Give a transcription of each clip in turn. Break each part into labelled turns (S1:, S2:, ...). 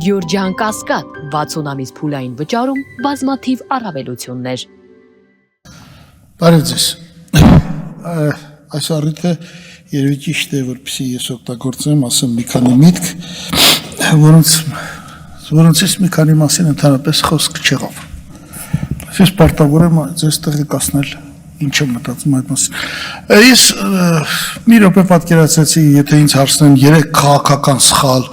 S1: Գյուրջան Կասկադ 60 ամիս փուլային վճարում բազմաթիվ առավելություններ։
S2: Բարև ձեզ։ Այս առիթը երևի ճիշտ է, որպեսզի ես օգտագործեմ, ասեմ մի քանի միտք, որոնցից մի քանի մասին ընդհանրապես խոսք չեղավ։ Ես պարտավոր եմ ձեզ տեղեկացնել ինչ եմ մտածում այդ մասին։ Ես մի րոպե պատկերացրեցի, եթե ինձ հարցնեն 3 քաղաքական սխալ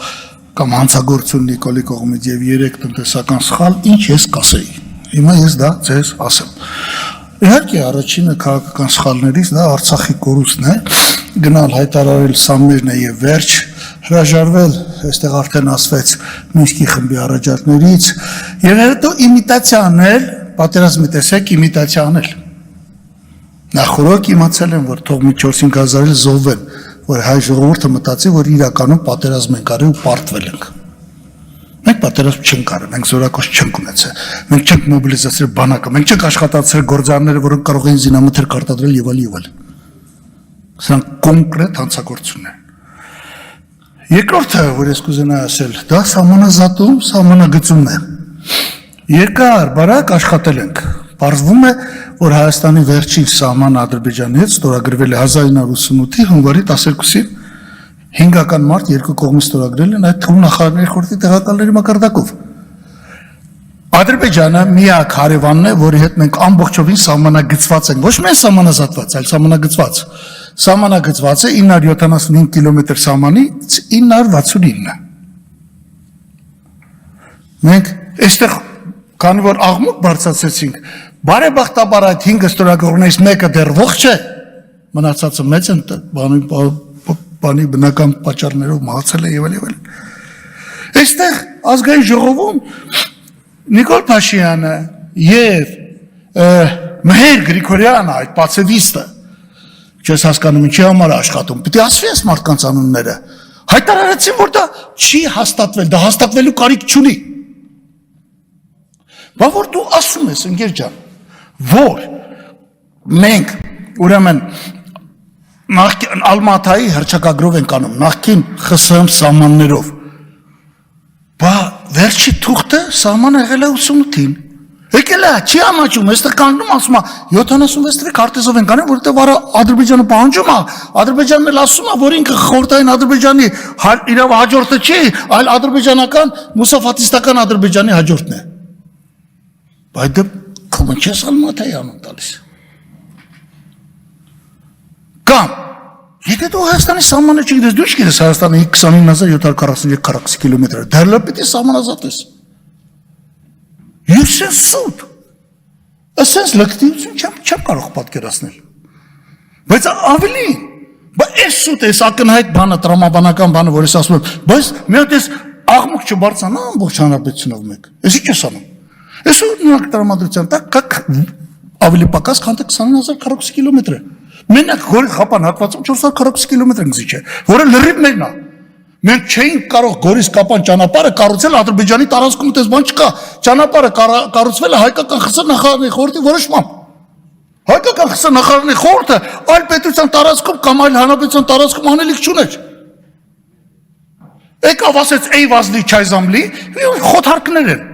S2: կամ հանցագործություն Նիկոլի կողմից եւ 3 տնտեսական սխալ, ինչ ես կասեի։ Հիմա ես դա ձեզ ասեմ։ Իհարկե առաջինը քաղաքական սխալներից դա Արցախի կորուստն է, գնալ հայտարարել Սամիրն է եւ վերջ, հրաժարվել, այստեղ արդեն ասվեց Մինսկի խմբի առաջարկներից եւ հետո իմիտացիա անել, պատերազմի տեսեք իմիտացիա անել։ Նախորդ իմացել եմ, որ թող մի 4-5 հազարը զոհվեն, որ հայ ժողովուրդը մտածի, որ իրականում պատերազմ են կարել ու պարտվել ենք։ Մենք պատերազմ չենք արել, մենք զորակոց չենք ունեցել, մենք չենք մոբիլիզացրել բանակը, մենք չենք աշխատացրել գործարանները, որոնք կարող էին զինամթերք արտադրել եւ այլ։ Սրանք կոնկրետ հանցագործություններ են։ Երկրորդը, որ ես կուզենայի ասել, դա սահմանազատում, սահմանագծումն է։ Երկար բարակ աշխատել ենք։ Պարզվում է, որ Հայաստանի վերջին սահմանը Ադրբեջանի հետ ստորագրվել է 1988-ի հունվարի 12-ին 5-ական մարտ երկու կողմից ստորագրել են այդ թվում նախարարների խորհրդի տեղակալների մակարդակով։ Ադրբեջանը միակ հարևանն է, որի հետ մենք ամբողջովին սահմանագծված ենք, ոչ միայն սահմանազատված, այլ սահմանագծված։ Սահմանագծված է 975 կիլոմետր սահմանից 969։ Մենք այստեղ քանի որ աղմուկ բարձրացրեցինք, բարեբախտաբար այդ 5 ստորագրողներից մեկը դեռ ողջ է, մնացածը մեծ են բանի բնական պատճառներով մահացել է եւ այլ։ Այստեղ ազգային ժողովում Նիկոլ Փաշինյանը եւ Մեհեր Գրիգորյանը, այդ պացեվիստը, չես հասկանում ինչի համար աշխատում, պիտի ասվի այս մարդկանց անունները, հայտարարեցին, որ դա չի հաստատվել, դա հաստատվելու կարիք չունի։ Բա որ դու ասում ես, ընկեր ջան, որ մենք ուրեմն նախքին Ալմատայի հռչակագրով ենք անում, նախքին ԽՍՀՄ սահմաններով, բա վերջի թուղթը սահմանը եղել է 88-ին, եկել է, չի ամաչում, այստեղ կանգնում ասում է 76 քարտեզով ենք անում, որովհետև Ադրբեջանը պահանջում է, Ադրբեջանն էլ ասում է, որ ինքը խորհրդային Ադրբեջանի իր հաջորդը չի, այլ ադրբեջանական մուսաֆատիստական Ադրբեջանի հաջորդն է։ Բայց դե քոմնչես Ալմատայի անուն տալիս։ Կամ, եթե դու Հայաստանի սահմանը չգիտես, դու չգիտես Հայաստանի 29743 կիլոմետր, դեռ պիտի սահմանազատես։ Ես ես սուտ, ասենց լկտիություն չեմ կարող պատկերացնել։ Բայց ավելի, այս սուտ ես ակնհայտ բանը, տրամաբանական բանը, որ ես ասում եմ, բայց մի հատ ես աղմուկ չբարձանա ամբողջ հանրապետությունով մեկ, ես ինչ ես անում։ Ես ու նույնակ տրամադրության տակ ավելի պակաս քան 20000 քառակուսի կիլոմետր է։ Մենակ Գորի Խապան հատվածում 400 քառակուսի կիլոմետր ընկզիչ է, որը լրիվ մերն է։ Մենք չէինք կարող Գորիս Կապան ճանապարհը կառուցել Ադրբեջանի տարածքում, այդպես բան չկա։ Ճանապարհը կառուցվել է հայկական ԽՍՀՄ նախարարների խորհրդի որոշմամբ։ Հայկական ԽՍՀՄ նախարարների խորհուրդը այլ պետության տարածքում կամ այլ հանրապետության տարածքում անելիք չուներ։ Եկավ ասեց «Էյ վազլի չայզամլի», խոթարկներ են։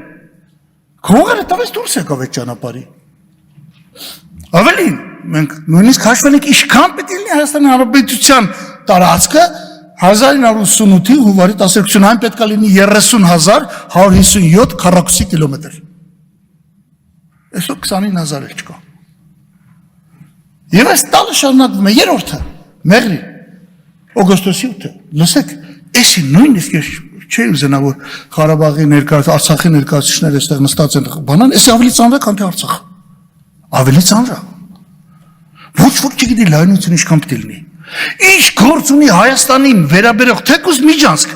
S2: Քողերը տվեց դուրս եկավ այդ ճանապարհի։ Ավելին, մենք նույնիսկ հաշվել ենք ինչքան պետք է լինի Հայաստանի Հանրապետության տարածքը 1988-ի հունվարի 12-ին այն պետք է լինի 30157 քառակուսի կիլոմետր։ Այսօր 29000 էլ չկա։ Եվ այս տալը շարունակվում է երրորդը, Մեղրի, օգոստոսի 8-ը։ Լսեք, էսի նույնիսկ ես չի ուզենա, որ Ղարաբաղի Արցախի ներկայացուցիչները այստեղ նստած են բանան, էսի ավելի ծանր է, քան թե Արցախը։ Ավելի ծանր է։ Ոչ ոք չգիտի լայնությունը ինչքան պետք է լինի։ Ինչ գործ ունի Հայաստանին վերաբերող թեկուզ Միջանցք,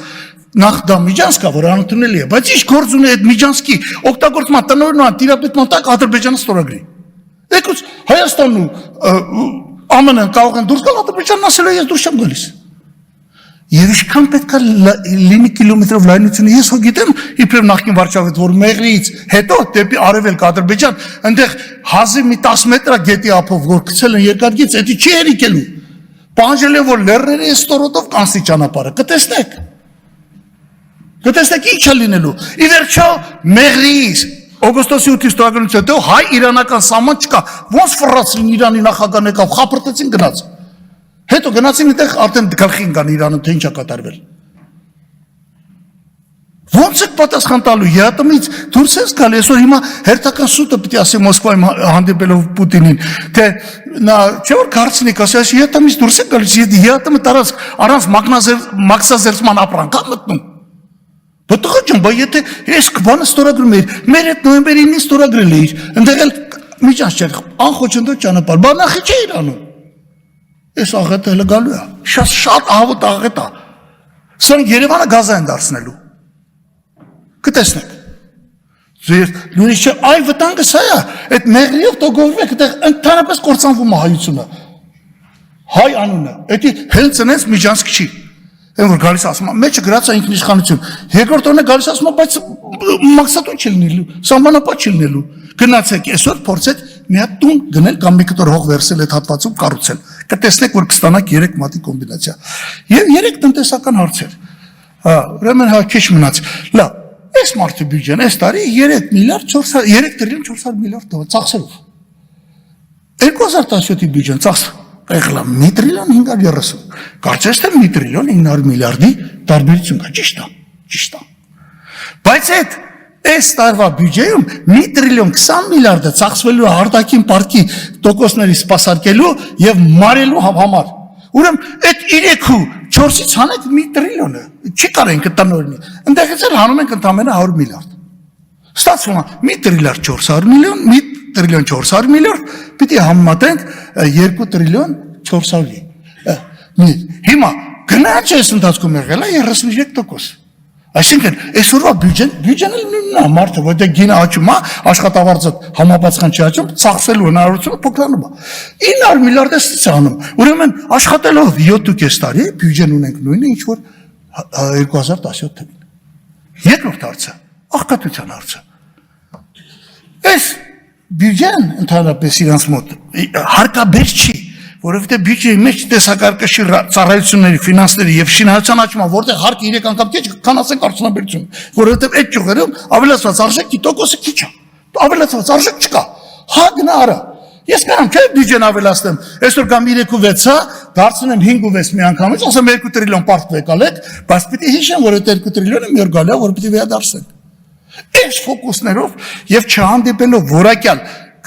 S2: նախ դա Միջանցքա, որ անընդունելի է, բայց ինչ գործ ունի այդ Միջանցքի օգտագործման տնօրինման տիրապետման տակ Ադրբեջանը ստորագրի։ Եկուց Հայաստանն ու ԱՄՆ-ն կարող են դուրս գալ, Ադրբեջանն ասել է ես դուրս չեմ գալիս։ Եվ ինչքան պետք է լինի կիլոմետրով լայնությունը, ես հո գիտեմ իբրև նախկին վարչապետ, որ Մեղրիից հետո դեպի արևելք Ադրբեջան, այնտեղ հազիվ մի 10 մետր է գետի ափով, որ գցել են երկարգից, դա չի երիկելու։ Պահանջել է, որ լեռների ստորոտով կանցնի ճանապարհը, կտեսնեք։ Կտեսնեք ինչ է լինելու։ Ի վերջո մեղրից օգոստոսի 8-ից ստորագրությունից հետո հայ-իրանական սահման չկա։ Ոնց ֆռացրին Իրանի նախագահն եկավ, խափրտեցին գնաց։ Հետո գնացին այդտեղ արդեն գլխի ընկան Իրանում, թե ինչ է կատարվել։ Ոնց եք պատասխան տալու ԵԱՏՄ-ից դուրս ես գալի, այսօր հիմա հերթական սուտը պիտի ասի Մոսկվայում հանդիպելով Պուտինին, թե նա չէ որ կարծինի կասի, այս ԵԱՏՄ-ից դուրս եք գալիս, ԵԱՏՄ տարած առանց մաքսազերծման ապրանք է մտնում։ Բտղա ջան, բայց եթե այս բանը ստորագրում էիր, մեր այդ նոյեմբերի 9-ին ստորագրել էիր, ընդեղ էլ միջանց չէր, անխոչնդոտ ճանապարհ, բանախի չէ Իրանում։ Այս աղետը հələ գալու է, շատ ահավոտ աղետ է։ Սրանք Երևանը գազա են դարձնելու։ Կտեսնեք։ Ձեր նույնիսկ չէ, այ վտանգը սա է, այդ մեղրիով տոգովվեք, այդտեղ ընդհանրապես կործանվում է հայությունը։ Հայ անունը, դա հենց այնպես միջանցք չի։ Այն որ գալիս ասում է, մեջը գրած է ինքնիշխանություն։ Երկրորդ օրն է գալիս ասում է, բայց մաքսատուն չի լինելու, սահմանապատ չի լինելու։ Գնացեք, այսօր փորձեք մի հատ տուն գնել կամ մի կտոր հող վերցել այդ հատվածում կառուցել։ Կտեսնեք, որ կստանաք 3 մատի կոմբինացիա։ Եվ 3 տնտեսական հարցեր։ Ուրեմն հա քիչ մնաց։ Լավ, այս մարդու բյուջեն այս տարի 3 տրիլիոն 400 միլիարդ դոլար ծախսելով։ 2017-ի բյուջեն ծախսը եղել է 1 տրիլիոն 530։ Կարծես թե 1 տրիլիոն 900 միլիարդի տարբերություն կա, ճիշտ է։ Բայց այս տարվա բյուջեում 1 տրիլիոն 20 միլիարդը ծախսվելու է արտաքին պարտքի տոկոսների սպասարկելու եւ մարելու համար։ Ուրեմն այդ 3-4-ից հանեք 1 տրիլիոնը, չի կարեն կտնօրինի։ Ընդեղից էլ հանում ենք ընդամենը 100 միլիարդ։ Ստացվում է 1 տրիլիարդ 400 միլիոն, 1 տրիլիոն 400 միլիարդ, պիտի համեմատենք 2 տրիլիոն 400-ի։ Հիմա գնաց այս ընթացքում եղել է 33%։ Այսինքն այսօրվա բյուջեն էլ նույնն է, մարդը որտեղ գինը աճում է, աշխատավարձը համապատասխան չի աճում, ծախսելու հնարավորությունը փոքրանում է։ 900 միլիարդ է ստից անում։ Ուրեմն աշխատելով 7.5 տարի բյուջեն ունենք նույնը, ինչ որ 2017 թվին։ Երկրորդ հարցը, աղքատության հարցը։ Այս բյուջեն ընդհանրապես իրանց մոտ հարկաբեր չի, որովհետև բյուջեի մեջ տեսակարգաշի ծառայությունների, ֆինանսների եւ շինարարության աճումը, որտեղ հարկը 3 անգամ քիչ, քան ասենք արդյունաբերություն, որովհետև այդ ճյուղերում ավելացված արժեքի տոկոսը քիչ է, ավելացված արժեք չկա։ Հա գնա արա։ Ես կարամ չէ բյուջեն ավելացնեմ, այսօր կամ 3.6-ը, դարձնեմ 5.6 մի անգամից, ասեմ 2 տրիլիոն պարտք եկալեք, բայց պիտի հիշեմ, որ այդ 2 տրիլիոնը մի օր գալու է, որ պիտի վերադարձնենք։ Այս ֆոկուսներով եւ չհանդիպելով որակյալ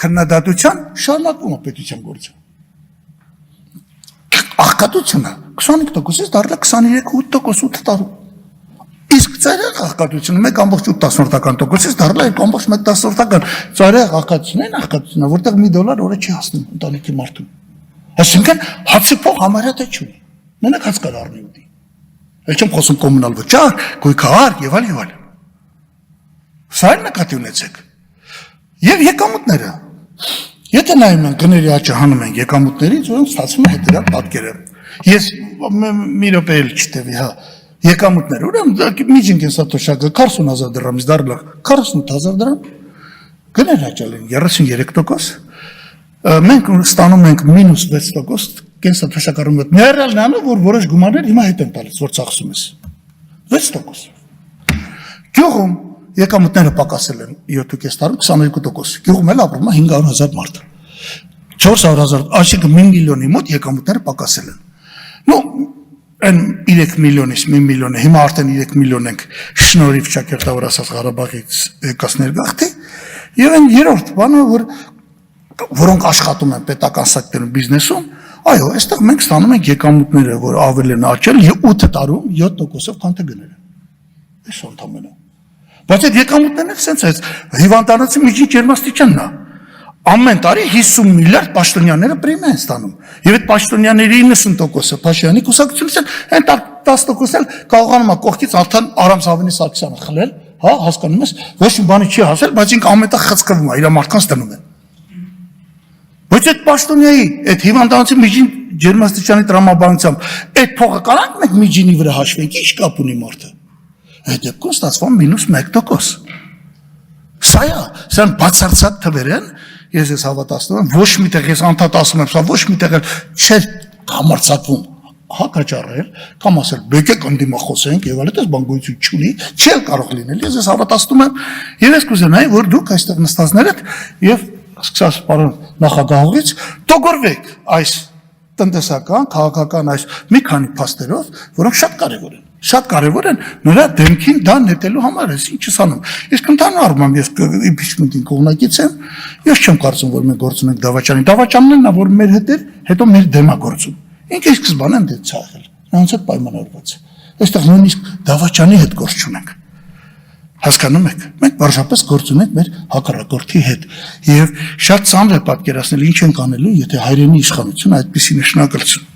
S2: քննադատության շարունակվում է պետության գործը։ Աղքատությունը 25%-ից դարձել է 23.8% տարում։ Իսկ ծայրահեղ աղքատությունը 1.8%-ից դարձել է 2.1%։ Ծայրահեղ աղքատությունն աղքատությունն է, որտեղ $1 օրը չի հասնում ընտանիքի մարդուն։ Այսինքն հացի փող համարյա թե չունի։ Մենակ հաց կար առնի ուտի։ Էլ չեմ խոսում կոմունալ վճար, գույքահար եւ այլ։ Սա էլ նկատի ունեցեք։ Եվ եկամուտները։ Եթե նայում ենք գների աճը հանում ենք եկամուտներից, ուրեմն ստացվում է հետևյալ պատկերը։ Ես մի րոպե էլ չտևի, հա, եկամուտները, ուրեմն միջին կենսաթոշակը 40,000 դրամից դառել է 48,000 դրամ, գները աճել են 33%, մենք ստանում ենք -6% կենսաթոշակառու մոտ։ Ներառյալ նա, որ որոշ գումարներ հիմա հետ են տալիս, որ ծախսում ես 6%։ Գյուղում եկամուտները պակասել են 7.5 տարում 22%։ Գյուղում էլ ապրում է 500,000 մարդ։ 400,000, այսինքն 1 միլիոնի մոտ եկամուտները պակասել են։ Ну, այն 3 միլիոնից 1 միլիոնը, հիմա արդեն 3 միլիոն ենք շնորհիվ Ճակերտավոր ասած Ղարաբաղից եկած ներգաղթի, եւ այն երրորդ բանը, որոնք աշխատում են պետական սեկտորում, բիզնեսում, այո, այստեղ մենք ստանում ենք եկամուտները, որ ավել են աճել 8 տարում 7%-ով քան թե գները։ Այս ընդամենը։ Բայց այդ եկամուտներն էլ sense այս հիվանդանոցի միջին ջերմաստիճանն է։ Ամեն տարի 50 միլիարդ պաշտոնյաները պրեմիա են ստանում։ Եվ այդ պաշտոնյաների 90%-ը Փաշինյանի կուսակցությունից են, այն 10%-ը էլ կարողանում է կողքից արդեն Արամ Զավինի Սարգսյանը խլել, հա, հասկանում ես, ոչ մի բանի չի հասել, բայց ինքը ամենտեղ խցկվում է, իր մարդկանց դնում են։ Բայց այդ պաշտոնյայի, այդ հիվանդանոցի միջին ջերմաստիճանի տրամաբանությամբ այդ փողը կարանք մենք միջինի վրա հաշվենք, ի՞նչ կապ ունի մարդը։ Այդ դեպքում ստացվում -1%։ Սա է, սա բացարձակ թվեր են, ես ես հավատացնում եմ, ոչ միտեղ ես անդադ ասում եմ, սա ոչ միտեղ չէր համարձակվում հակաճառել, կամ ասել բեկեք ընդդիմախոսենք եւ այլն, այս բան գույություն չունի, չի կարող լինել։ Ես հավատացնում եմ եւ ես կուզենայի, որ դուք այստեղ նստածներդ եւ սկսած պարոն նախագահողից տոգորվեք այս տնտեսական, քաղաքական այս մի քանի փաստերով, որոնք շատ կարևոր են նրա դեմքին դա նետելու համար, ես ինչս անում։ Իսկ ընդհանուր առմամբ ես impeachment-ին կողմնակից եմ, ես չեմ կարծում, որ մենք գործ ունենք Դավաճանին։ Դավաճանն է, որ մեր հետ էր, հետո մեր դեմ է գործում։ Ինքը սկզբանե են դեպ ցաղել, նրանց հետ պայմանավորված։ Այստեղ նույնիսկ Դավաճանի հետ գործ չունենք։ Հասկանում եք, մենք բարձրապես գործ ունենք մեր հակառակորդի հետ եւ շատ ծանր է պատկերացնել ինչ ենք անելու, եթե հայրենի իշխանությունը այդպիսի նշանակություն